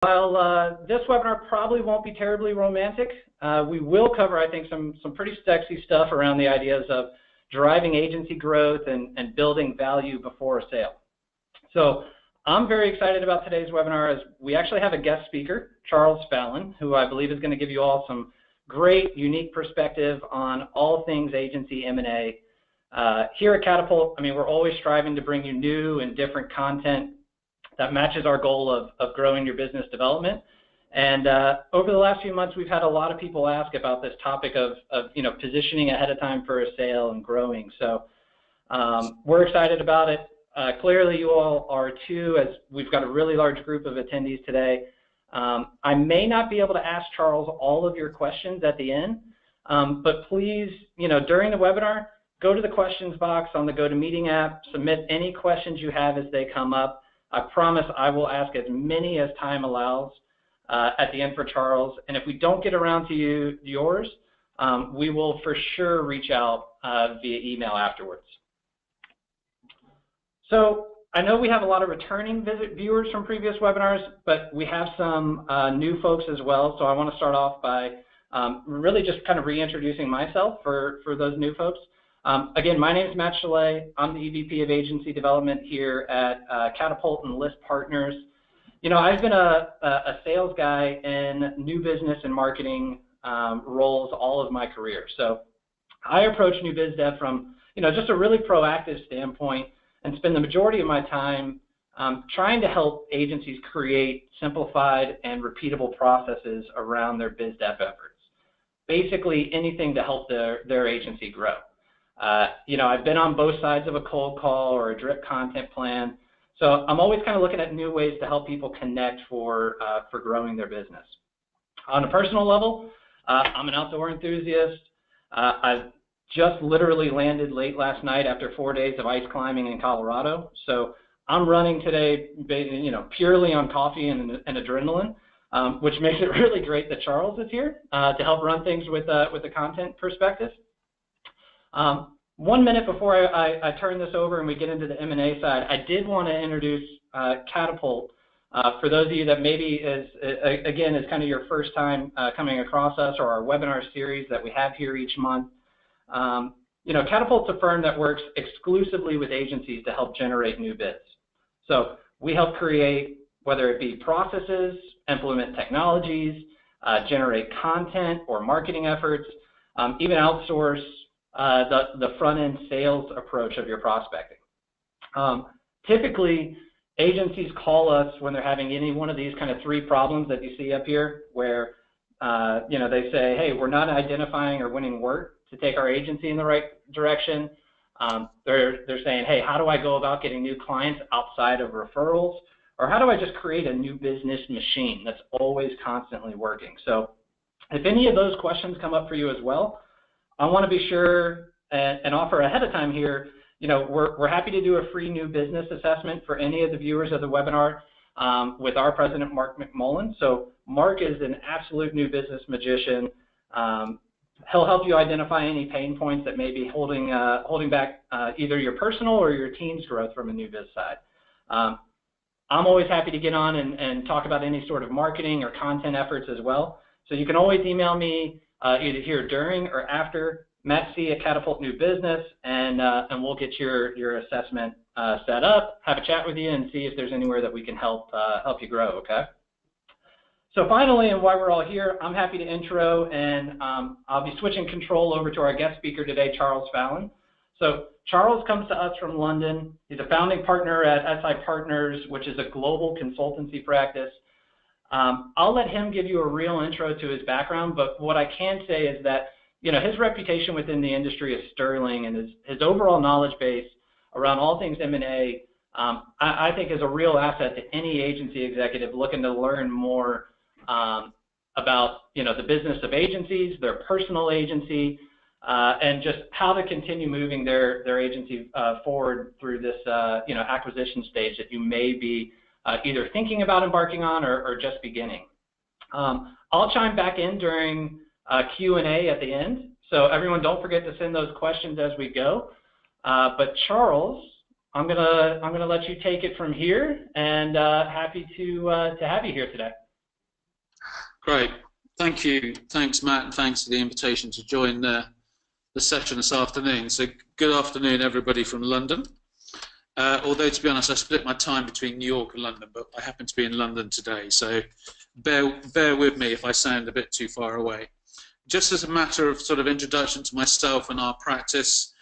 While this webinar probably won't be terribly romantic, we will cover, I think, some pretty sexy stuff around the ideas of driving agency growth and building value before a sale. So I'm very excited about today's webinar as we actually have a guest speaker, Charles Fallon, who I believe is going to give you all some great, unique perspective on all things agency M&A. Here at Catapult, I mean, we're always striving to bring you new and different content that matches our goal of growing your business development. And over the last few months, we've had a lot of people ask about this topic of positioning ahead of time for a sale and growing. So we're excited about it. Clearly, you all are too, as we've got a really large group of attendees today. I may not be able to ask Charles all of your questions at the end, but please, during the webinar, go to the questions box on the GoToMeeting app, submit any questions you have as they come up. I promise I will ask as many as time allows at the end for Charles. And if we don't get around to yours, we will for sure reach out via email afterwards. So I know we have a lot of returning viewers from previous webinars, but we have some new folks as well. So I want to start off by really just kind of reintroducing myself for those new folks. Again, my name is Matt Chalet. I'm the EVP of Agency Development here at Catapult and List Partners. I've been a sales guy in new business and marketing roles all of my career. So I approach new biz dev from, just a really proactive standpoint and spend the majority of my time trying to help agencies create simplified and repeatable processes around their biz dev efforts. Basically anything to help their agency grow. I've been on both sides of a cold call or a drip content plan, so I'm always kind of looking at new ways to help people connect for growing their business. On a personal level, I'm an outdoor enthusiast. I've just literally landed late last night after 4 days of ice climbing in Colorado, so I'm running today, purely on coffee and adrenaline, which makes it really great that Charles is here to help run things with the content perspective. 1 minute before I turn this over and we get into the M&A side, I did want to introduce Catapult for those of you that maybe is kind of your first time coming across us or our webinar series that we have here each month. Catapult's a firm that works exclusively with agencies to help generate new bids. So we help create, whether it be processes, implement technologies, generate content or marketing efforts, even outsource the front-end sales approach of your prospecting. Typically, agencies call us when they're having any one of these kind of three problems that you see up here, where they say, hey, we're not identifying or winning work to take our agency in the right direction. They're saying, hey, how do I go about getting new clients outside of referrals? Or how do I just create a new business machine that's always constantly working? So if any of those questions come up for you as well, I want to be sure and offer ahead of time here, we're happy to do a free new business assessment for any of the viewers of the webinar with our president, Mark McMullen. So Mark is an absolute new business magician. He'll help you identify any pain points that may be holding back either your personal or your team's growth from a new biz side. I'm always happy to get on and talk about any sort of marketing or content efforts as well. So you can always email me either here during or after, mattc@Catapult New Business, and we'll get your assessment set up, have a chat with you, and see if there's anywhere that we can help you grow, okay? So finally, and why we're all here, I'm happy to intro, and I'll be switching control over to our guest speaker today, Charles Fallon. So Charles comes to us from London. He's a founding partner at SI Partners, which is a global consultancy practice. I'll let him give you a real intro to his background, but what I can say is that his reputation within the industry is sterling, and his overall knowledge base around all things M&A, I think is a real asset to any agency executive looking to learn more about the business of agencies, their personal agency, and just how to continue moving their agency forward through this acquisition stage that you may be either thinking about embarking on or just beginning. I'll chime back in during Q&A at the end, so everyone don't forget to send those questions as we go. But Charles, I'm gonna let you take it from here, and happy to have you here today. Great. Thank you. Thanks, Matt, and thanks for the invitation to join the session this afternoon. So good afternoon, everybody from London. Although, to be honest, I split my time between New York and London, but I happen to be in London today, so bear with me if I sound a bit too far away. Just as a matter of sort of introduction to myself and our practice,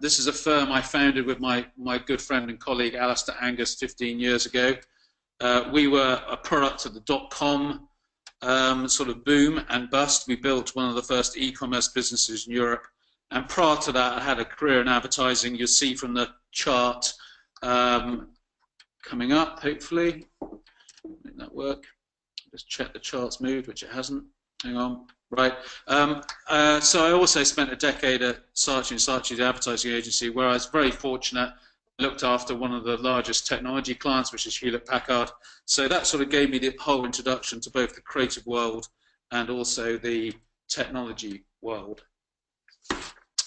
this is a firm I founded with my good friend and colleague Alistair Angus 15 years ago. We were a product of the .com sort of boom and bust. We built one of the first e-commerce businesses in Europe, and prior to that I had a career in advertising. You'll see from the chart coming up, hopefully. Make that work. Just check the chart's moved, which it hasn't. Hang on. Right. So I also spent a decade at Saatchi & Saatchi's advertising agency, where I was very fortunate. Looked after one of the largest technology clients, which is Hewlett-Packard. So that sort of gave me the whole introduction to both the creative world and also the technology world.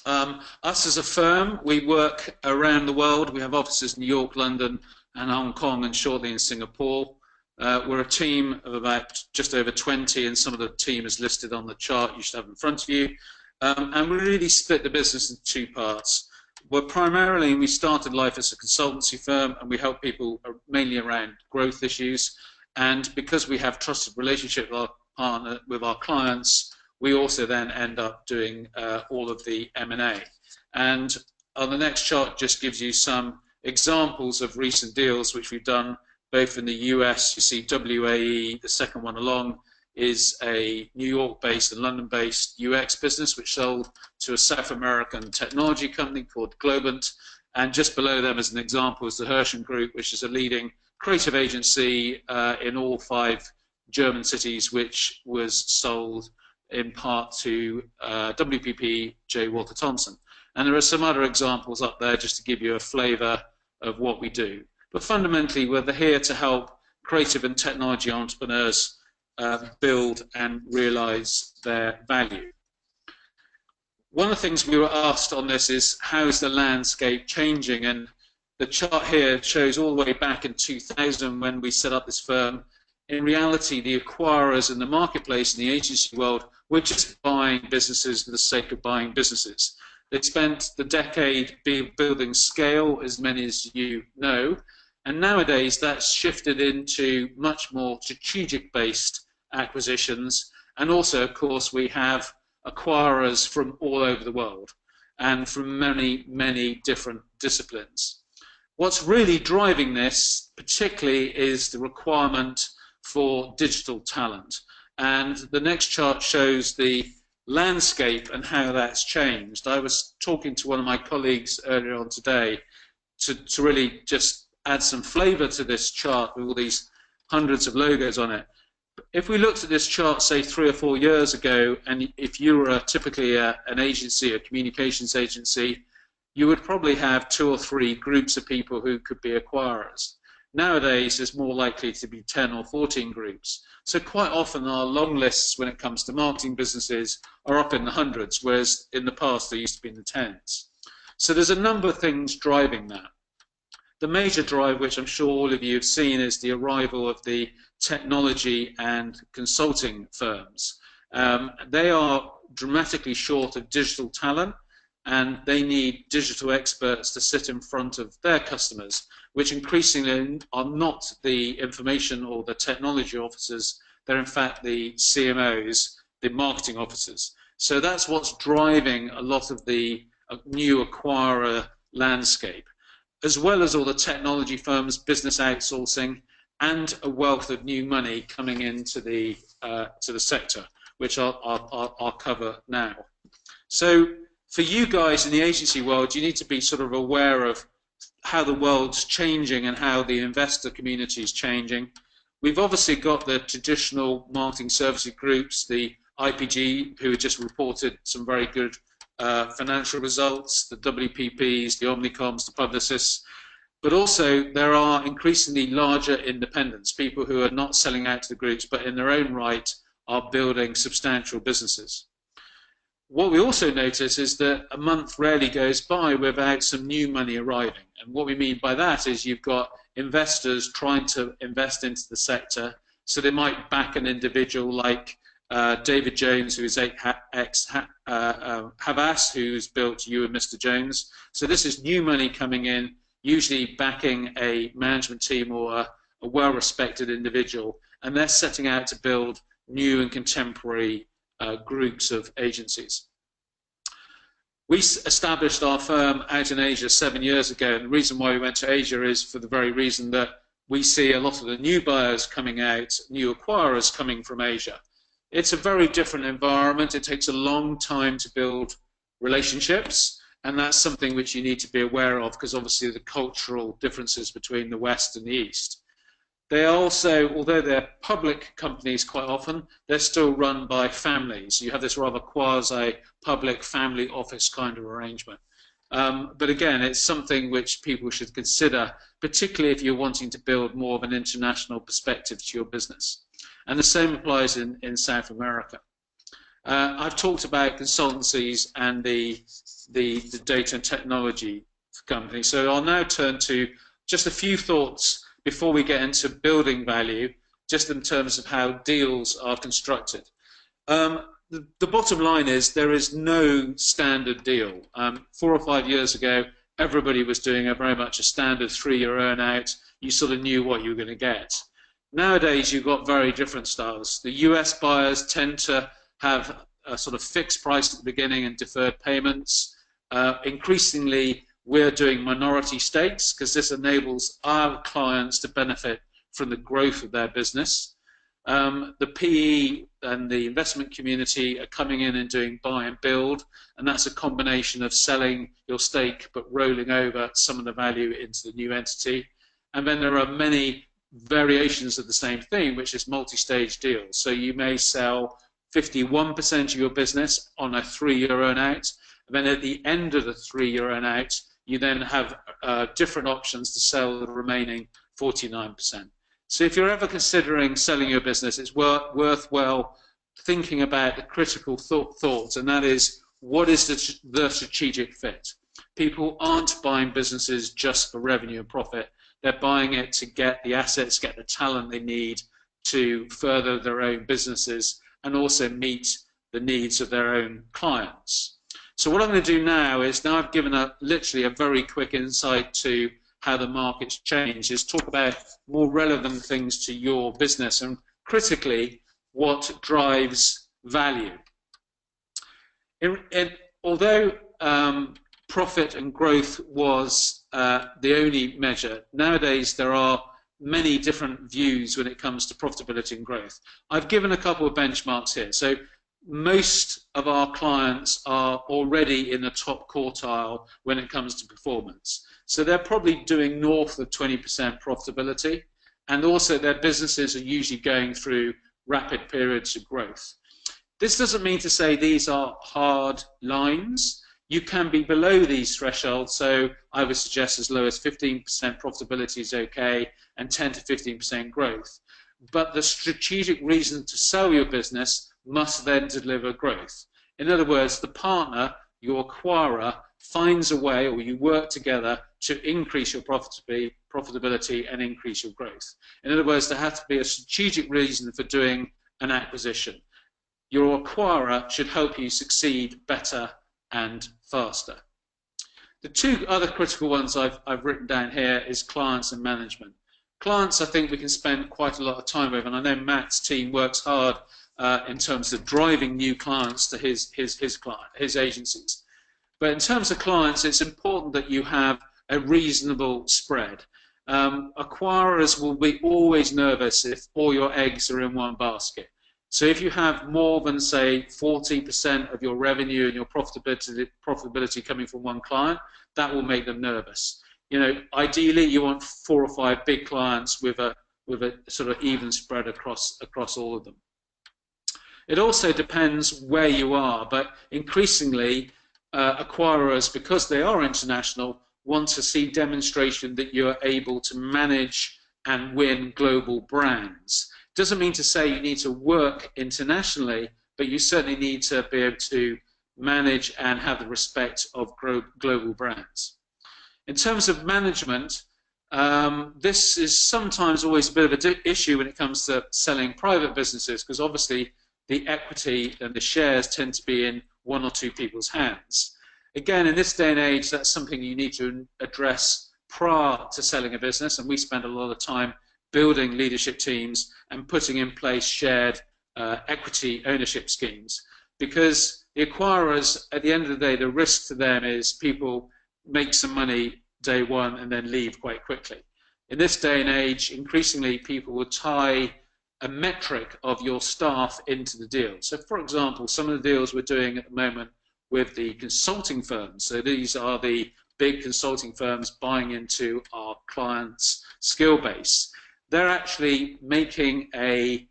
Us as a firm, we work around the world. We have offices in New York, London, and Hong Kong, and shortly in Singapore. We're a team of about just over 20, and some of the team is listed on the chart you should have in front of you. And we really split the business into two parts. We're primarily, we started life as a consultancy firm, and we help people mainly around growth issues. And because we have trusted relationship with our clients, we also then end up doing all of the M&A. And on the next chart just gives you some examples of recent deals which we've done both in the US. You see WAE, the second one along, is a New York-based and London-based UX business which sold to a South American technology company called Globant. And just below them as an example is the Herschen Group, which is a leading creative agency in all 5 German cities, which was sold in part to WPP J. Walter Thompson. And there are some other examples up there just to give you a flavour of what we do. But fundamentally, we're here to help creative and technology entrepreneurs build and realize their value. One of the things we were asked on this is, how is the landscape changing? And the chart here shows all the way back in 2000 when we set up this firm. In reality, the acquirers in the marketplace in the agency world were just buying businesses for the sake of buying businesses. They spent the decade building scale, as many as you know, and nowadays that's shifted into much more strategic-based acquisitions. And also, of course, we have acquirers from all over the world and from many, many different disciplines. What's really driving this, particularly, is the requirement for digital talent. And the next chart shows the landscape and how that's changed. I was talking to one of my colleagues earlier on today to really just add some flavor to this chart with all these hundreds of logos on it. If we looked at this chart, say 3 or 4 years ago, and if you were typically an agency, a communications agency, you would probably have 2 or 3 groups of people who could be acquirers. Nowadays, it's more likely to be 10 or 14 groups. So quite often our long lists when it comes to marketing businesses are up in the hundreds, whereas in the past they used to be in the tens. So there's a number of things driving that. The major drive, which I'm sure all of you have seen, is the arrival of the technology and consulting firms. They are dramatically short of digital talent, and they need digital experts to sit in front of their customers, which increasingly are not the information or the technology officers, they're in fact the CMOs, the marketing officers. So that's what's driving a lot of the new acquirer landscape, as well as all the technology firms, business outsourcing, and a wealth of new money coming into the sector, which I'll cover now. So for you guys in the agency world, you need to be sort of aware of how the world's changing and how the investor community is changing. We've obviously got the traditional marketing services groups, the IPG, who just reported some very good financial results, the WPPs, the Omnicoms, the Publicists, but also there are increasingly larger independents, people who are not selling out to the groups, but in their own right are building substantial businesses. What we also notice is that a month rarely goes by without some new money arriving. And what we mean by that is you've got investors trying to invest into the sector, So they might back an individual like David Jones, who is ex-Havas, who's built You and Mr. Jones. So this is new money coming in, usually backing a management team or a well-respected individual, and they're setting out to build new and contemporary groups of agencies. We established our firm out in Asia 7 years ago, and the reason why we went to Asia is for the very reason that we see a lot of the new buyers coming out, new acquirers coming from Asia. It's a very different environment. It takes a long time to build relationships, and that's something which you need to be aware of, because obviously the cultural differences between the West and the East. They are also, although they're public companies quite often, they're still run by families. You have this rather quasi-public family office kind of arrangement. But again, it's something which people should consider, particularly if you're wanting to build more of an international perspective to your business. And the same applies in South America. I've talked about consultancies and the data and technology company. So I'll now turn to just a few thoughts before we get into building value, just in terms of how deals are constructed. The bottom line is there is no standard deal. 4 or 5 years ago, everybody was doing very much a standard 3-year earn-out. You sort of knew what you were going to get. Nowadays, you've got very different styles. The US buyers tend to have a sort of fixed price at the beginning and deferred payments. Increasingly, we're doing minority stakes because this enables our clients to benefit from the growth of their business. The PE and the investment community are coming in and doing buy and build, and that's a combination of selling your stake but rolling over some of the value into the new entity. And then there are many variations of the same thing, which is multi-stage deals. So you may sell 51% of your business on a 3-year earn-out, and then at the end of the 3-year earn-out, you then have different options to sell the remaining 49%. So if you're ever considering selling your business, it's worthwhile thinking about the critical thoughts, and that is, what is the strategic fit? People aren't buying businesses just for revenue and profit. They're buying it to get the assets, get the talent they need to further their own businesses and also meet the needs of their own clients. So what I'm going to do now is, now I've given literally a very quick insight to how the market's changed, is talk about more relevant things to your business and critically what drives value. Although profit and growth was the only measure, nowadays there are many different views when it comes to profitability and growth. I've given a couple of benchmarks here. So most of our clients are already in the top quartile when it comes to performance. So they're probably doing north of 20% profitability, and also their businesses are usually going through rapid periods of growth. This doesn't mean to say these are hard lines. You can be below these thresholds, so I would suggest as low as 15% profitability is okay, and 10 to 15% growth. But the strategic reason to sell your business must then deliver growth. In other words, the partner, your acquirer, finds a way, or you work together to increase your profitability and increase your growth. In other words, there has to be a strategic reason for doing an acquisition. Your acquirer should help you succeed better and faster. The two other critical ones I've written down here is clients and management. Clients, I think we can spend quite a lot of time with, and I know Matt's team works hard in terms of driving new clients to his agencies. But in terms of clients, it's important that you have a reasonable spread. Acquirers will be always nervous if all your eggs are in one basket. So if you have more than, say, 40% of your revenue and your profitability coming from one client, that will make them nervous. You know, ideally, you want 4 or 5 big clients with a sort of even spread across all of them. It also depends where you are, but increasingly, acquirers, because they are international, want to see demonstration that you're able to manage and win global brands. Doesn't mean to say you need to work internationally, but you certainly need to be able to manage and have the respect of global brands. In terms of management, This is sometimes always a bit of an issue when it comes to selling private businesses, because obviously the equity and the shares tend to be in one or two people's hands. Again, in this day and age, that's something you need to address prior to selling a business, and we spend a lot of time building leadership teams and putting in place shared equity ownership schemes, because the acquirers, at the end of the day, the risk to them is people make some money day one and then leave quite quickly. In this day and age, increasingly people will tie a metric of your staff into the deal. So for example, some of the deals we're doing at the moment with the consulting firms, so these are the big consulting firms buying into our clients' skill base, they're actually making a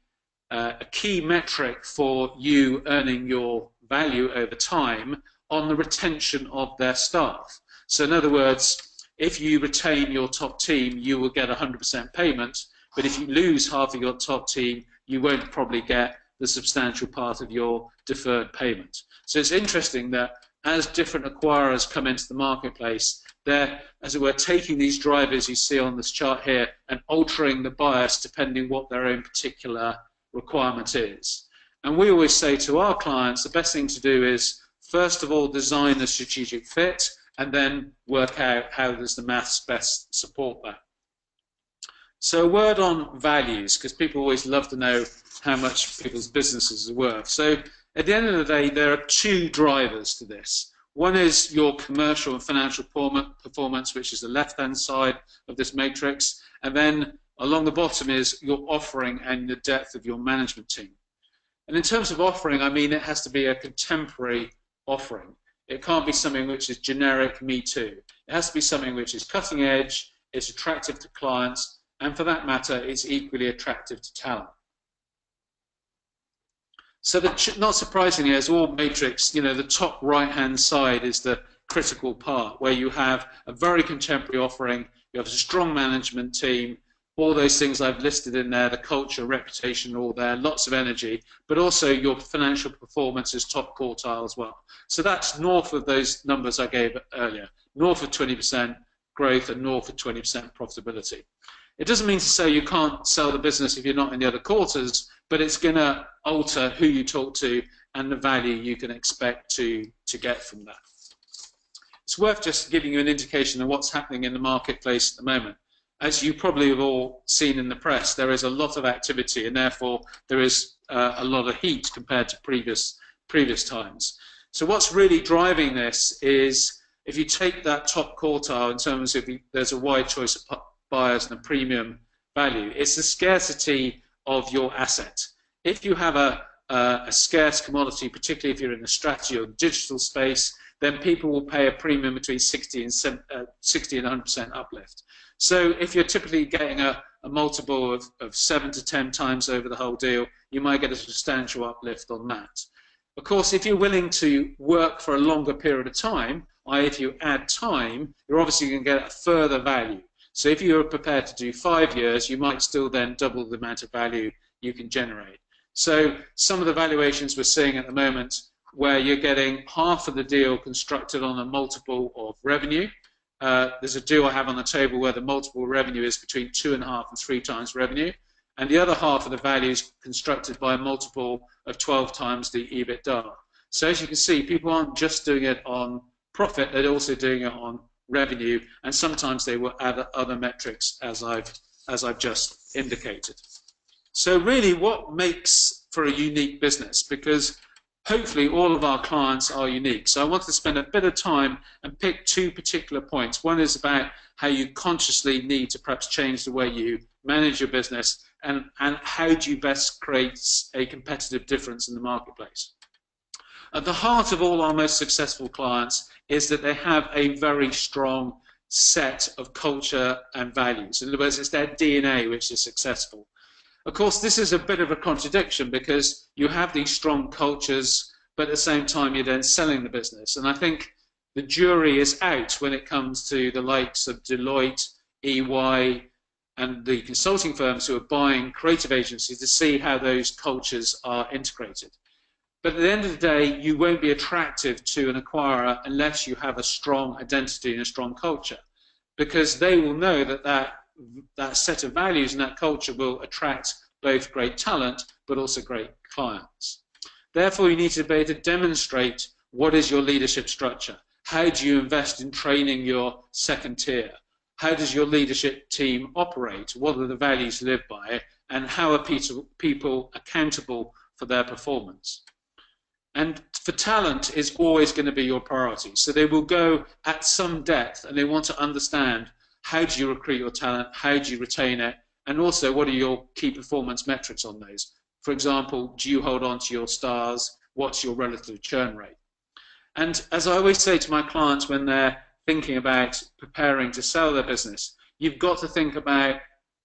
key metric for you earning your value over time on the retention of their staff. So in other words, if you retain your top team, you will get 100% payment, but if you lose half of your top team, you won't probably get the substantial part of your deferred payment. So it's interesting that as different acquirers come into the marketplace, they're, as it were, taking these drivers you see on this chart here and altering the bias depending what their own particular requirement is. And we always say to our clients, the best thing to do is, first of all, design the strategic fit, and then work out how does the maths best support that. So a word on values, because people always love to know how much people's businesses are worth. So at the end of the day, there are two drivers to this. One is your commercial and financial performance, which is the left-hand side of this matrix, and then along the bottom is your offering and the depth of your management team. And in terms of offering, I mean it has to be a contemporary offering. It can't be something which is generic, me too. It has to be something which is cutting edge, it's attractive to clients, and for that matter, it's equally attractive to talent. So not surprisingly, as all matrix, you know, the top right-hand side is the critical part, where you have a very contemporary offering, you have a strong management team, all those things I've listed in there, the culture, reputation, all there, lots of energy, but also your financial performance is top quartile as well. So that's north of those numbers I gave earlier, north of 20% growth and north of 20% profitability. It doesn't mean to say you can't sell the business if you're not in the other quarters, but it's going to alter who you talk to and the value you can expect to get from that. It's worth just giving you an indication of what's happening in the marketplace at the moment. As you probably have all seen in the press, there is a lot of activity, and therefore there is a lot of heat compared to previous times. So what's really driving this is, if you take that top quartile in terms of there's a wide choice of buyers and a premium value, it's the scarcity of your asset. If you have a scarce commodity, particularly if you're in the strategy or digital space, then people will pay a premium between 60 and 100% uplift. So if you're typically getting a multiple of 7 to 10 times over the whole deal, you might get a substantial uplift on that. Of course, if you're willing to work for a longer period of time, i.e. if you add time, you're obviously going to get a further value. So if you're prepared to do 5 years, you might still then double the amount of value you can generate. So some of the valuations we're seeing at the moment, where you're getting half of the deal constructed on a multiple of revenue. There's a deal I have on the table where the multiple revenue is between 2.5 and 3 times revenue, and the other half of the value is constructed by a multiple of 12 times the EBITDA. So as you can see, people aren't just doing it on profit, they're also doing it on revenue, and sometimes they will add other metrics as I've just indicated. So really, what makes for a unique business? Because hopefully all of our clients are unique. So I want to spend a bit of time and pick 2 particular points. One is about how you consciously need to perhaps change the way you manage your business, and how do you best create a competitive difference in the marketplace. At the heart of all our most successful clients is that they have a very strong set of culture and values. In other words, it's their DNA which is successful. Of course, this is a bit of a contradiction, because you have these strong cultures, but at the same time you're then selling the business. And I think the jury is out when it comes to the likes of Deloitte, EY, and the consulting firms who are buying creative agencies to see how those cultures are integrated. But at the end of the day, you won't be attractive to an acquirer unless you have a strong identity and a strong culture. because they will know that that set of values and that culture will attract both great talent but also great clients. Therefore, you need to be able to demonstrate what is your leadership structure. How do you invest in training your second tier? How does your leadership team operate? What are the values you live by? And how are people accountable for their performance? And for talent is always going to be your priority. So they will go at some depth and they want to understand how do you recruit your talent, how do you retain it, and also what are your key performance metrics on those. For example, do you hold on to your stars? What's your relative churn rate? And as I always say to my clients when they're thinking about preparing to sell their business, you've got to think about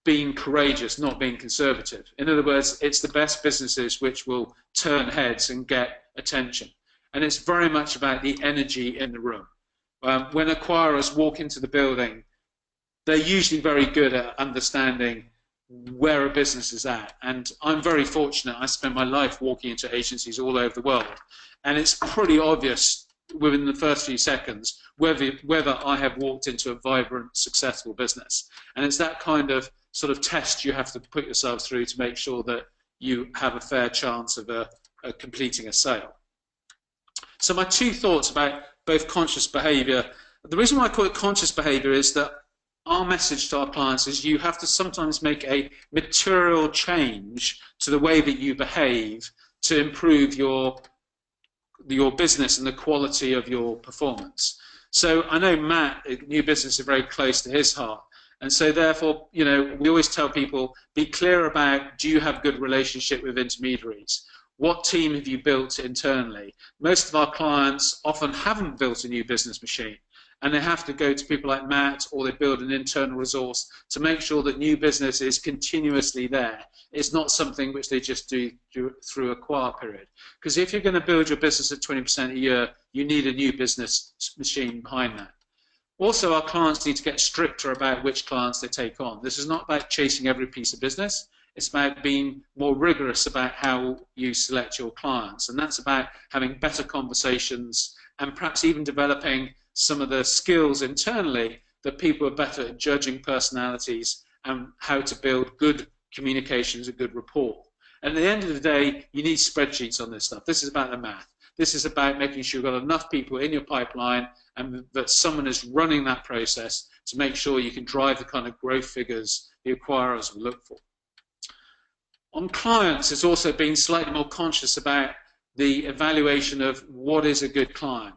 being courageous, not being conservative. In other words, it's the best businesses which will turn heads and get attention. And it's very much about the energy in the room. When acquirers walk into the building, they're usually very good at understanding where a business is at. And I'm very fortunate. I spend my life walking into agencies all over the world. And it's pretty obvious within the first few seconds whether I have walked into a vibrant, successful business. And it's that kind of sort of test you have to put yourself through to make sure that you have a fair chance of completing a sale. So my two thoughts about both conscious behaviour. The reason why I call it conscious behaviour is that our message to our clients is you have to sometimes make a material change to the way that you behave to improve your business and the quality of your performance. So I know Matt, new business, is very close to his heart. And so therefore, you know, we always tell people, be clear about, do you have good relationship with intermediaries? What team have you built internally? Most of our clients often haven't built a new business machine, and they have to go to people like Matt, or they build an internal resource to make sure that new business is continuously there. It's not something which they just do through a quiet period. Because if you're going to build your business at 20% a year, you need a new business machine behind that. Also, our clients need to get stricter about which clients they take on. This is not about chasing every piece of business. It's about being more rigorous about how you select your clients. And that's about having better conversations and perhaps even developing some of the skills internally that people are better at judging personalities and how to build good communications and good rapport. And at the end of the day, you need spreadsheets on this stuff. This is about the math. This is about making sure you've got enough people in your pipeline and that someone is running that process to make sure you can drive the kind of growth figures the acquirers will look for. On clients, it's also been slightly more conscious about the evaluation of what is a good client.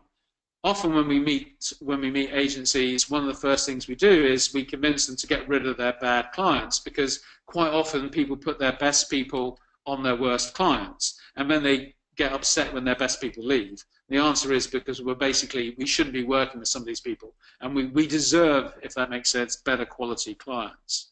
Often when we meet agencies, one of the first things we do is we convince them to get rid of their bad clients, because quite often people put their best people on their worst clients, and then they get upset when their best people leave. The answer is because we shouldn't be working with some of these people, and we deserve, if that makes sense, better quality clients.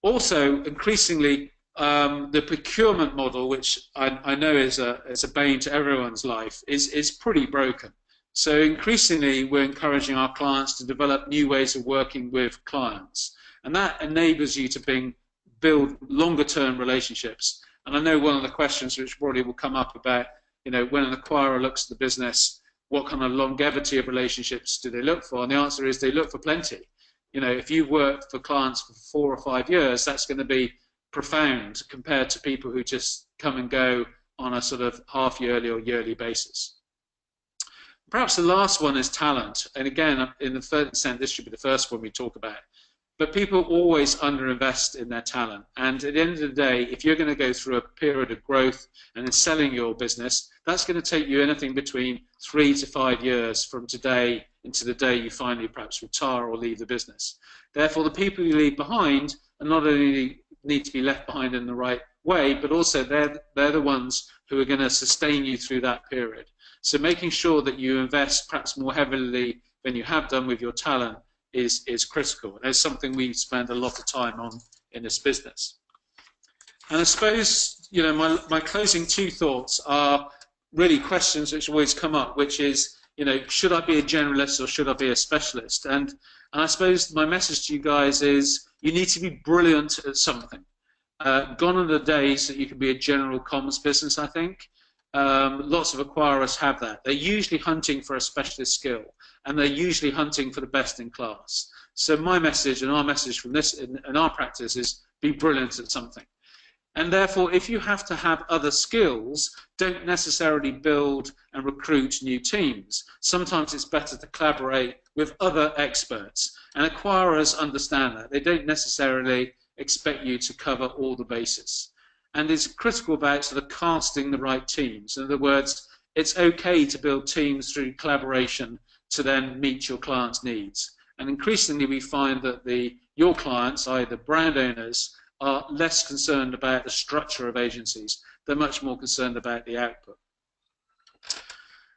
Also, increasingly, the procurement model, which I know is a bane to everyone's life, is pretty broken. So increasingly, we're encouraging our clients to develop new ways of working with clients, and that enables you to build longer-term relationships. And I know one of the questions which probably will come up about, you know, when an acquirer looks at the business, what kind of longevity of relationships do they look for? And the answer is they look for plenty. You know, if you've worked for clients for 4 or 5 years, that's going to be profound compared to people who just come and go on a sort of half-yearly or yearly basis. Perhaps the last one is talent. And again, in the third extent, this should be the first one we talk about. But people always underinvest in their talent. And at the end of the day, if you're going to go through a period of growth and in selling your business, that's going to take you anything between 3 to 5 years from today into the day you finally perhaps retire or leave the business. Therefore, the people you leave behind are not only need to be left behind in the right way, but also they're the ones who are going to sustain you through that period. So making sure that you invest perhaps more heavily than you have done with your talent is critical. And it's something we spend a lot of time on in this business. And I suppose, you know, my closing 2 thoughts are really questions which always come up, which is, you know, should I be a generalist or should I be a specialist? And I suppose my message to you guys is you need to be brilliant at something. Gone are the days that you can be a general comms business, I think. lots of acquirers have that. They're usually hunting for a specialist skill, and they're usually hunting for the best in class. So my message and our message from this in our practice is be brilliant at something. And therefore, if you have to have other skills, don't necessarily build and recruit new teams. Sometimes it's better to collaborate with other experts. And acquirers understand that. They don't necessarily expect you to cover all the bases. And it's critical about sort of casting the right teams. In other words, it's okay to build teams through collaboration to then meet your clients' needs. And increasingly we find that your clients, either brand owners, are less concerned about the structure of agencies. They're much more concerned about the output.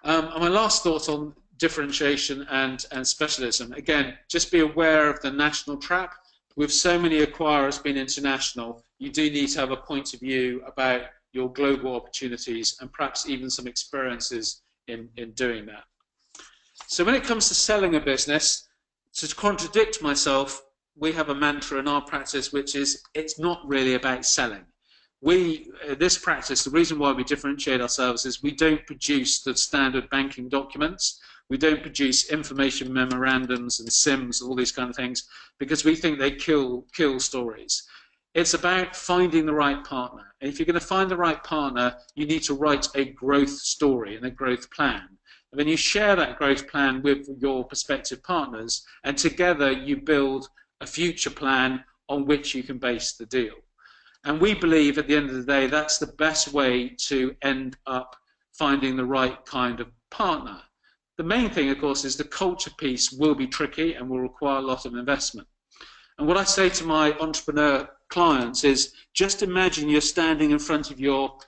And my last thought on differentiation and specialism, again, just be aware of the national trap. With so many acquirers being international, you do need to have a point of view about your global opportunities and perhaps even some experiences in doing that. So when it comes to selling a business, to contradict myself, we have a mantra in our practice which is it's not really about selling. This practice, the reason why we differentiate ourselves is we don't produce the standard banking documents. We don't produce information memorandums and SIMs, all these kind of things, because we think they kill stories. It's about finding the right partner. And if you're going to find the right partner, you need to write a growth story and a growth plan. And then you share that growth plan with your prospective partners, and together you build a future plan on which you can base the deal. And we believe at the end of the day that's the best way to end up finding the right kind of partner. The main thing, of course, is the culture piece will be tricky and will require a lot of investment. And what I say to my entrepreneur clients is just imagine you're standing in front of your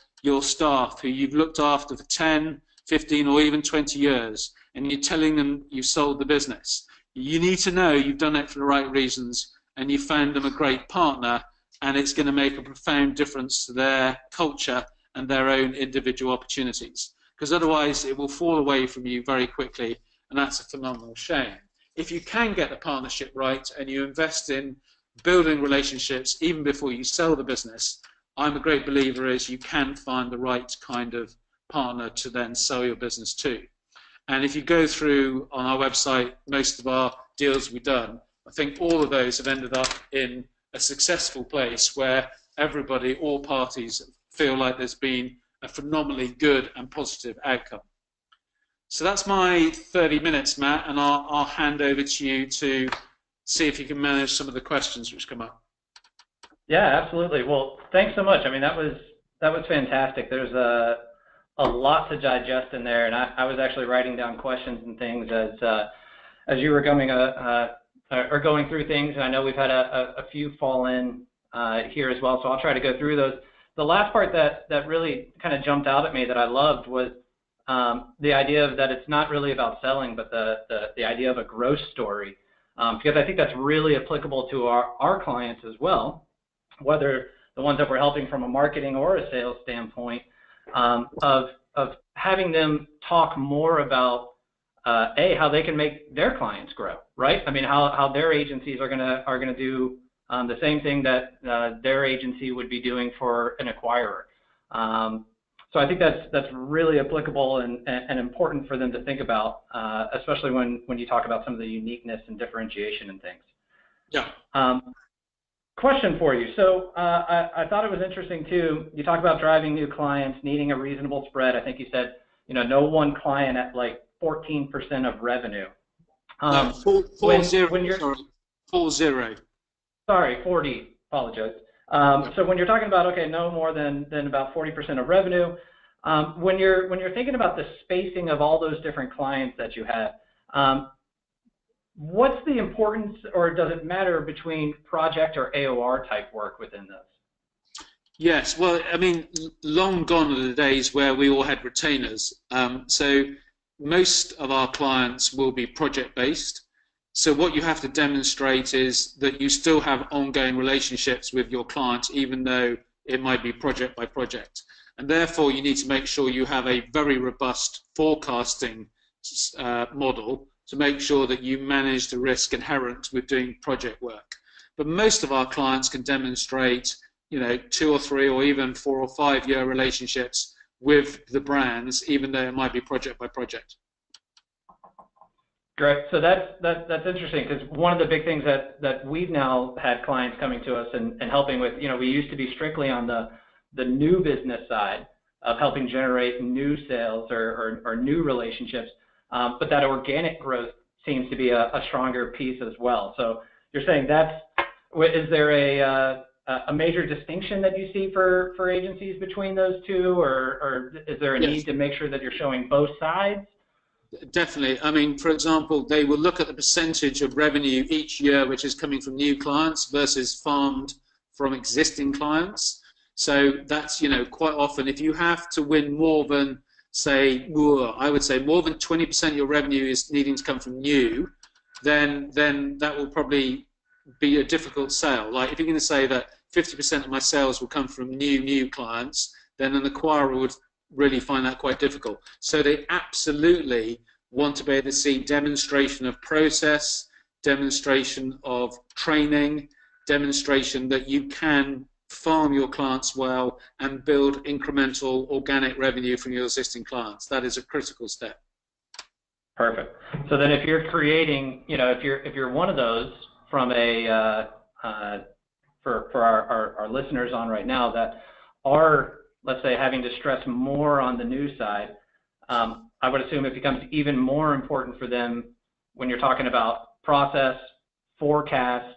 staff who you've looked after for 10, 15 or even 20 years, and you're telling them you've sold the business. You need to know you've done it for the right reasons and you found them a great partner, and it's going to make a profound difference to their culture and their own individual opportunities. Because otherwise it will fall away from you very quickly, and that's a phenomenal shame. If you can get the partnership right and you invest in building relationships even before you sell the business, I'm a great believer is you can find the right kind of partner to then sell your business to. And if you go through on our website, most of our deals we've done, I think all of those have ended up in a successful place where everybody, all parties, feel like there's been a phenomenally good and positive outcome. So that's my 30 minutes, Matt, and I'll hand over to you to see if you can manage some of the questions which come up. Yeah, absolutely. Well, thanks so much. I mean, that was fantastic. There's a lot to digest in there, and I was actually writing down questions and things as you were going through things, and I know we've had a few fall in here as well, so I'll try to go through those. The last part that really kind of jumped out at me that I loved was the idea of that it's not really about selling, but the idea of a growth story, because I think that's really applicable to our clients as well, whether the ones that we're helping from a marketing or a sales standpoint, of having them talk more about how they can make their clients grow, right? I mean, how their agencies are gonna do the same thing that their agency would be doing for an acquirer. So I think that's really applicable and important for them to think about, especially when you talk about some of the uniqueness and differentiation and things. Yeah. Question for you. So I thought it was interesting too. You talk about driving new clients, needing a reasonable spread. I think you said, no one client at like 14% of revenue. No, 40. Sorry, 40. Apologize. So when you're talking about no more than about 40% of revenue, when you're thinking about the spacing of all those different clients that you have, what's the importance, or does it matter, between project or AOR type work within this? Yes, well, I mean, long gone are the days where we all had retainers. So most of our clients will be project-based. So what you have to demonstrate is that you still have ongoing relationships with your clients, even though it might be project by project. And therefore, you need to make sure you have a very robust forecasting model to make sure that you manage the risk inherent with doing project work. But most of our clients can demonstrate, 2 or 3 or even 4 or 5 year relationships with the brands, even though it might be project by project. Great. So that's interesting, because one of the big things that we've now had clients coming to us and helping with, we used to be strictly on the new business side of helping generate new sales or new relationships, but that organic growth seems to be a stronger piece as well. So you're saying is there a major distinction that you see for agencies between those two, or is there a need to make sure that you're showing both sides? Definitely. I mean, for example, they will look at the percentage of revenue each year which is coming from new clients versus farmed from existing clients. So that's, quite often, if you have to win more than, say, I would say more than 20% of your revenue is needing to come from new, then that will probably be a difficult sale. Like if you're going to say that 50% of my sales will come from new clients, then an acquirer would really find that quite difficult. So they absolutely want to be able to see demonstration of process, demonstration of training, demonstration that you can farm your clients well and build incremental organic revenue from your existing clients. That is a critical step. Perfect. So then if you're creating, if you're one of those from for our listeners on right now that are, let's say, having to stress more on the news side, I would assume it becomes even more important for them when you're talking about process, forecast,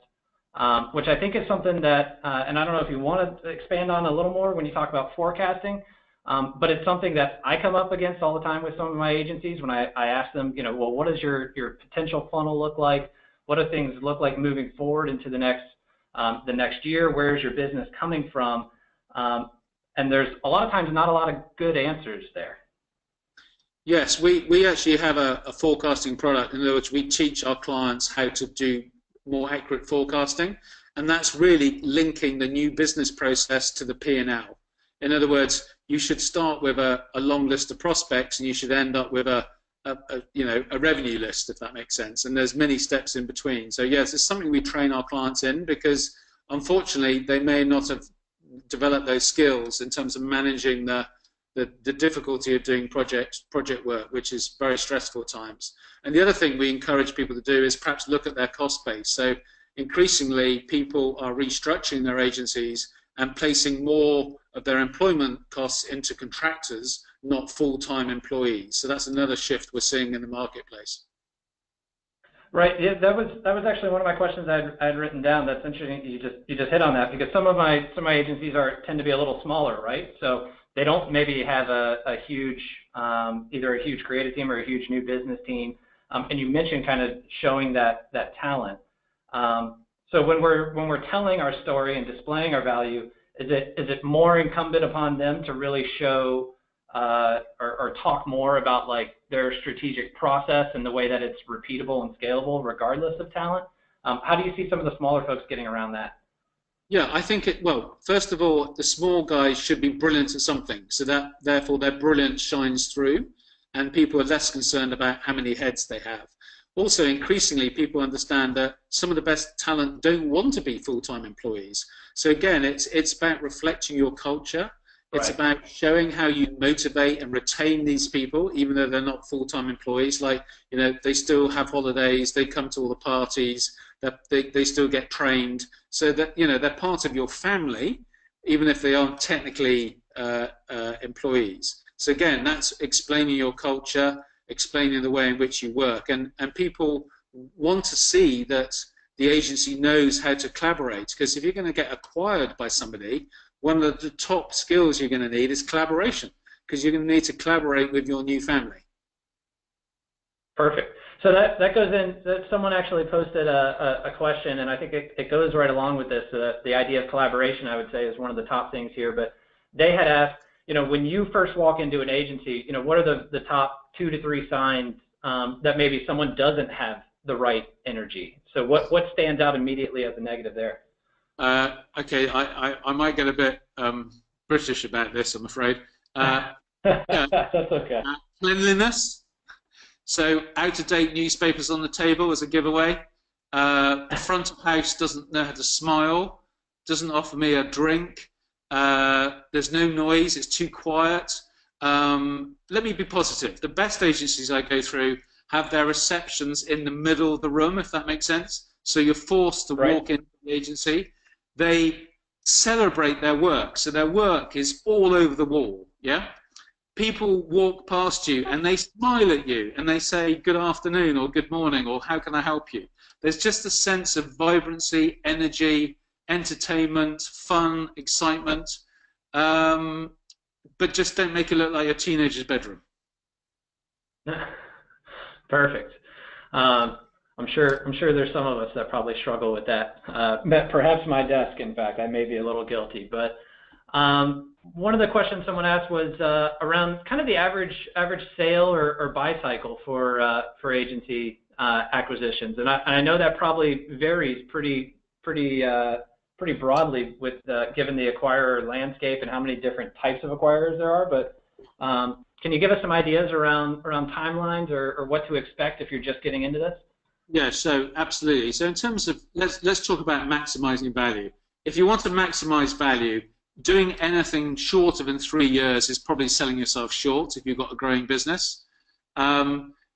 which I think is something that, and I don't know if you want to expand on a little more when you talk about forecasting, but it's something that I come up against all the time with some of my agencies when I ask them, well, what does your potential funnel look like? What do things look like moving forward into the next year? Where is your business coming from? And there's a lot of times not a lot of good answers there. Yes, we actually have a forecasting product. In other words, we teach our clients how to do more accurate forecasting, and that's really linking the new business process to the P&L. In other words, you should start with a long list of prospects, and you should end up with a revenue list, if that makes sense. And there's many steps in between. So yes, it's something we train our clients in, because unfortunately they may not have developed those skills in terms of managing the difficulty of doing project work, which is very stressful at times. And the other thing we encourage people to do is perhaps look at their cost base. So increasingly people are restructuring their agencies and placing more of their employment costs into contractors, not full-time employees. So that's another shift we're seeing in the marketplace. Right. Yeah, that was actually one of my questions I had written down. That's interesting. You just hit on that, because some of my agencies tend to be a little smaller, right? So they don't maybe have a huge either a huge creative team or a huge new business team. And you mentioned kind of showing that talent. So when we're telling our story and displaying our value, is it more incumbent upon them to really show or talk more about like their strategic process and the way that it's repeatable and scalable regardless of talent? How do you see some of the smaller folks getting around that? Yeah, I think well, first of all, the small guys should be brilliant at something, so that therefore their brilliance shines through, and people are less concerned about how many heads they have. Also, increasingly, people understand that some of the best talent don't want to be full-time employees. So again, it's about reflecting your culture. It's Right. about showing how you motivate and retain these people, even though they're not full-time employees. Like, they still have holidays, they come to all the parties, they still get trained, so that, they're part of your family, even if they aren't technically employees. So again, that's explaining your culture, explaining the way in which you work, and people want to see that the agency knows how to collaborate, because if you're going to get acquired by somebody, one of the top skills you're going to need is collaboration, because you're going to need to collaborate with your new family. Perfect. So that goes in. Someone actually posted a question, and I think it goes right along with this. The idea of collaboration, I would say, is one of the top things here. But they had asked, when you first walk into an agency, what are the top 2 to 3 signs that maybe someone doesn't have the right energy? So what stands out immediately as a negative there? Okay, I might get a bit British about this, I'm afraid. Yeah, that's okay. Cleanliness. So out-of-date newspapers on the table as a giveaway. The front of house doesn't know how to smile, doesn't offer me a drink. There's no noise, it's too quiet. let me be positive. The best agencies I go through have their receptions in the middle of the room, if that makes sense. So you're forced to walk into the agency. They celebrate their work. So their work is all over the wall, yeah? People walk past you and they smile at you and they say good afternoon or good morning or how can I help you? There's just a sense of vibrancy, energy, entertainment, fun, excitement, but just don't make it look like a teenager's bedroom. Perfect. I'm sure there's some of us that probably struggle with that. Perhaps my desk, in fact, I may be a little guilty. But one of the questions someone asked was around kind of the average sale or buy cycle for agency acquisitions, and I know that probably varies pretty broadly with given the acquirer landscape and how many different types of acquirers there are. But can you give us some ideas around timelines or what to expect if you're just getting into this? Yeah, so absolutely. So in terms of, let's talk about maximizing value. If you want to maximize value, doing anything shorter than 3 years is probably selling yourself short if you've got a growing business.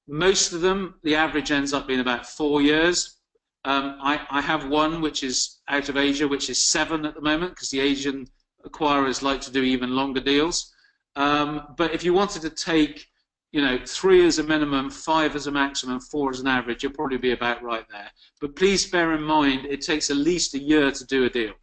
Most of them, the average ends up being about 4 years. I have one which is out of Asia, which is 7 at the moment, because the Asian acquirers like to do even longer deals. But if you wanted to take, 3 as a minimum, 5 as a maximum, 4 as an average, you'll probably be about right there. But please bear in mind, it takes at least a year to do a deal.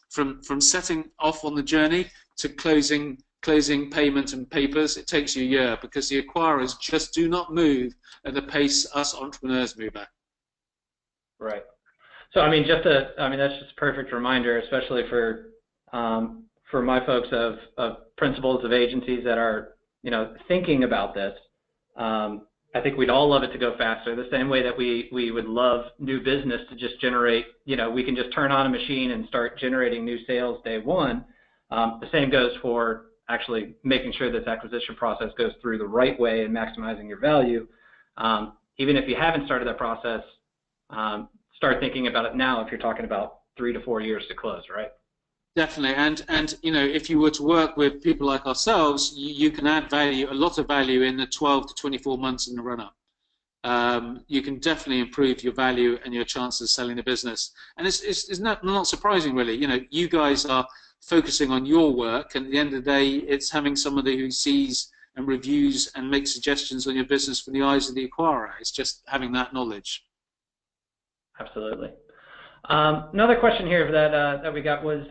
From setting off on the journey to closing payment and papers, it takes you a year because the acquirers just do not move at the pace us entrepreneurs move at. Right. So I mean, that's just a perfect reminder, especially for my folks of principals of agencies that are thinking about this. I think we'd all love it to go faster, the same way that we would love new business to just generate, we can just turn on a machine and start generating new sales day one. The same goes for actually making sure this acquisition process goes through the right way and maximizing your value. Even if you haven't started that process, start thinking about it now if you're talking about 3 to 4 years to close, right? Definitely, and if you were to work with people like ourselves, you can add value, a lot of value in the 12 to 24 months in the run-up. You can definitely improve your value and your chances of selling the business. And it's not surprising, really. You guys are focusing on your work, and at the end of the day, it's having somebody who sees and reviews and makes suggestions on your business from the eyes of the acquirer. It's just having that knowledge. Absolutely. Another question here that we got was,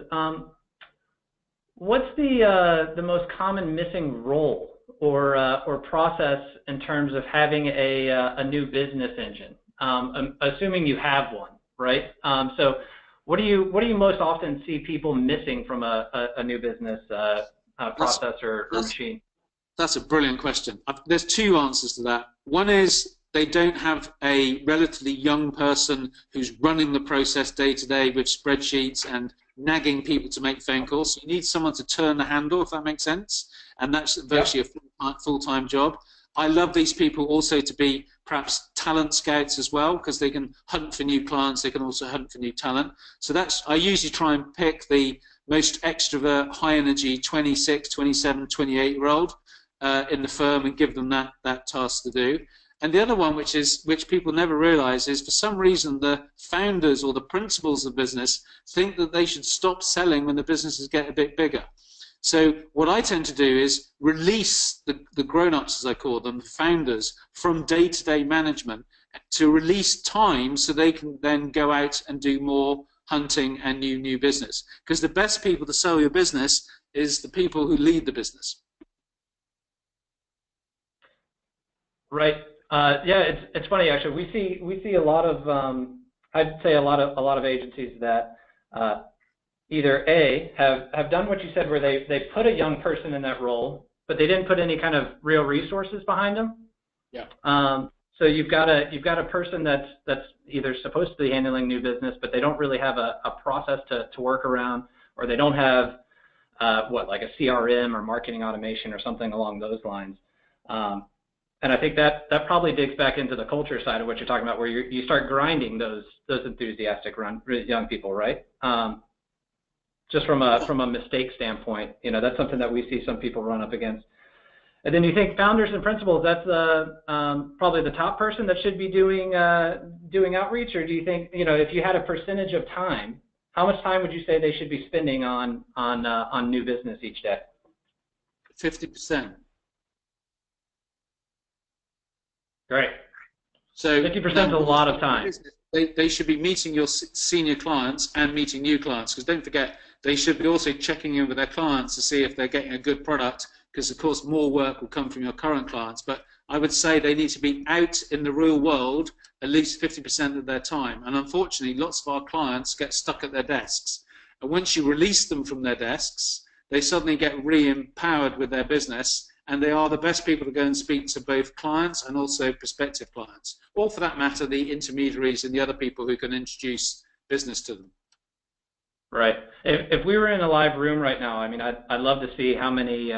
what's the most common missing role or process in terms of having a new business engine? Assuming you have one, right? So what do you most often see people missing from a new business process or machine? That's a brilliant question. There's 2 answers to that. One is they don't have a relatively young person who's running the process day to day with spreadsheets and nagging people to make phone calls. So you need someone to turn the handle, if that makes sense. And that's virtually a full-time job. I love these people also to be perhaps talent scouts as well, because they can hunt for new clients. They can also hunt for new talent. So I usually try and pick the most extrovert, high energy 26, 27, 28-year-old in the firm and give them that task to do. And the other one, which people never realize, is for some reason the founders or the principals of business think that they should stop selling when the businesses get a bit bigger. So what I tend to do is release the grown-ups, as I call them, the founders, from day-to-day management to release time so they can then go out and do more hunting and new business. Because the best people to sell your business is the people who lead the business. Right. It's funny actually. We see a lot of I'd say a lot of agencies that either A have done what you said, where they put a young person in that role, but they didn't put any kind of real resources behind them. Yeah. So you've got a person that's either supposed to be handling new business, but they don't really have a process to work around, or they don't have like a CRM or marketing automation or something along those lines. And I think that probably digs back into the culture side of what you're talking about, where you start grinding those enthusiastic young people, right? Just from a mistake standpoint, that's something that we see some people run up against. And then you think founders and principals, that's probably the top person that should be doing outreach, or do you think, if you had a percentage of time, how much time would you say they should be spending on new business each day? 50%. Great. So 50% is a lot of time. They should be meeting your senior clients and meeting new clients, because don't forget, they should be also checking in with their clients to see if they're getting a good product, because of course more work will come from your current clients. But I would say they need to be out in the real world at least 50% of their time. And unfortunately, lots of our clients get stuck at their desks. And once you release them from their desks, they suddenly get re-empowered with their business, and they are the best people to go and speak to both clients and also prospective clients, or for that matter, the intermediaries and the other people who can introduce business to them. Right. If we were in a live room right now, I mean, I'd love to see how many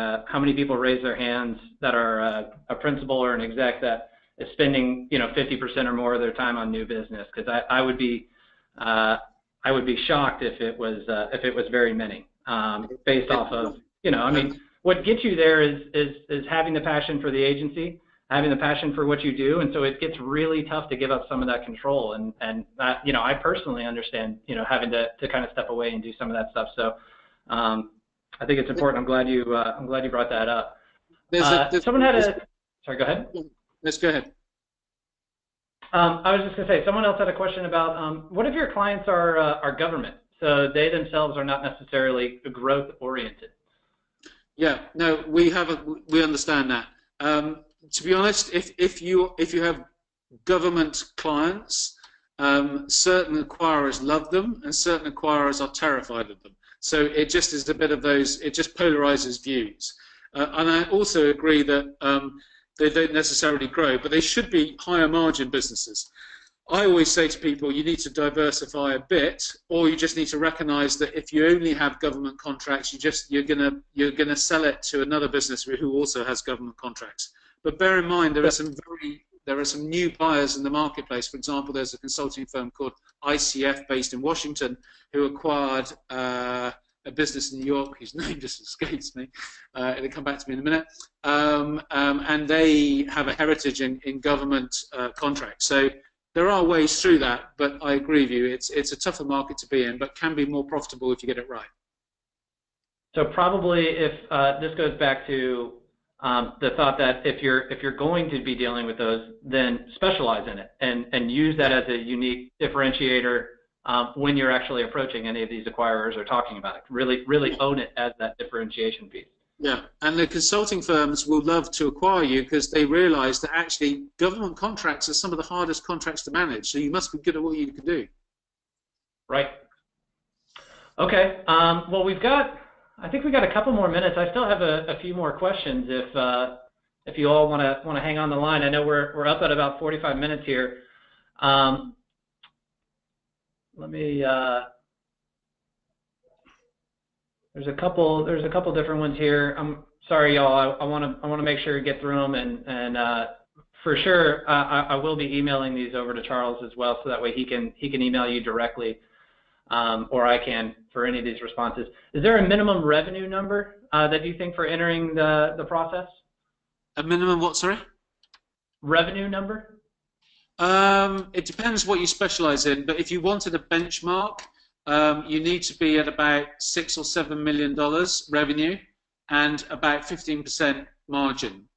people raise their hands that are a principal or an exec that is spending 50% or more of their time on new business, because I would be shocked if it was very many, based off of I mean, what gets you there is having the passion for the agency, having the passion for what you do, and so it gets really tough to give up some of that control. And I personally understand having to kind of step away and do some of that stuff. So I think it's important. I'm glad you brought that up. Someone had a sorry. Go ahead. Let's go ahead. I was just going to say, someone else had a question about what if your clients are government, so they themselves are not necessarily growth oriented. Yeah, no, we understand that. To be honest, if you have government clients, certain acquirers love them and certain acquirers are terrified of them. So it just is a bit of those. It just polarizes views. And I also agree that they don't necessarily grow, but they should be higher margin businesses. I always say to people, you need to diversify a bit, or you just need to recognise that if you only have government contracts, you're gonna sell it to another business who also has government contracts. But bear in mind, there are some new buyers in the marketplace. For example, there's a consulting firm called ICF based in Washington who acquired a business in New York whose name just escapes me. It'll come back to me in a minute. And they have a heritage in government contracts. So there are ways through that, but I agree with you. It's a tougher market to be in, but can be more profitable if you get it right. So probably, if this goes back to the thought that if you're going to be dealing with those, then specialize in it and use that as a unique differentiator when you're actually approaching any of these acquirers or talking about it. Really own it as that differentiation piece. Yeah, and the consulting firms will love to acquire you because they realize that actually government contracts are some of the hardest contracts to manage, so you must be good at what you can do. Right. Okay, well, I think we got a couple more minutes. I still have a few more questions if you all want to hang on the line. I know we're up at about 45 minutes here. Let me there's a couple different ones here. I'm sorry, y'all. I want to make sure you get through them, and for sure I will be emailing these over to Charles as well, so that way he can email you directly, or I can for any of these responses. Is there a minimum revenue number that you think for entering the process? A minimum what? Sorry. Revenue number. It depends what you specialize in, but if you wanted a benchmark, you need to be at about $6 or $7 million revenue and about 15% margin.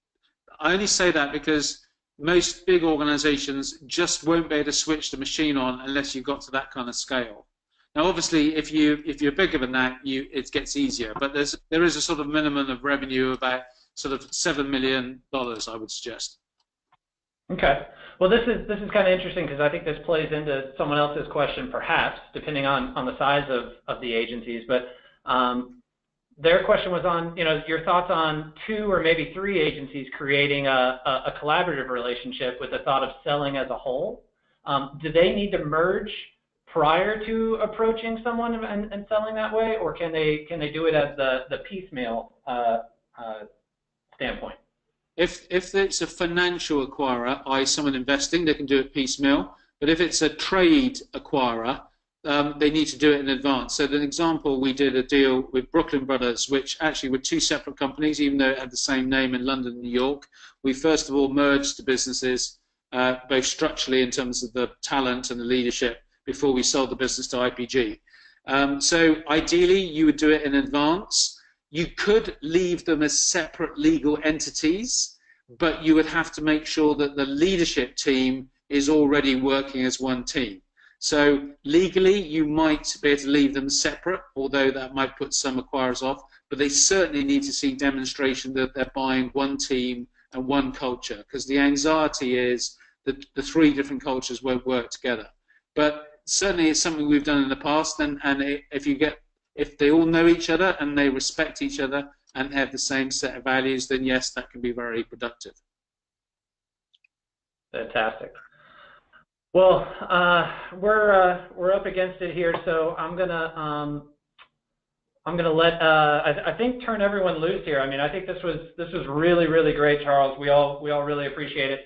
I only say that because most big organizations just won't be able to switch the machine on unless you've got to that kind of scale. Now, obviously, if you're bigger than that, it gets easier. But there is a sort of minimum of revenue of about sort of $7 million, I would suggest. Okay. Well, this is kind of interesting because I think this plays into someone else's question, perhaps, depending on the size of the agencies. But their question was on your thoughts on 2 or maybe 3 agencies creating a collaborative relationship with the thought of selling as a whole. Do they need to merge prior to approaching someone and selling that way, or can they do it as the piecemeal standpoint? If it's a financial acquirer, i.e. someone investing, they can do it piecemeal. But if it's a trade acquirer, they need to do it in advance. So, an example, we did a deal with Brooklyn Brothers, which actually were two separate companies, even though it had the same name in London and New York. We first of all merged the businesses, both structurally in terms of the talent and the leadership, before we sold the business to IPG. So, ideally, you would do it in advance. You could leave them as separate legal entities, but you would have to make sure that the leadership team is already working as one team. So legally, you might be able to leave them separate, although that might put some acquirers off, but they certainly need to see demonstration that they're buying one team and one culture, because the anxiety is that the three different cultures won't work together. But certainly it's something we've done in the past, and if they all know each other and they respect each other and have the same set of values, then yes, that can be very productive. Fantastic. Well, we're up against it here, so I'm gonna let I think turn everyone loose here. I mean, I think this was really great, Charles. We all really appreciate it.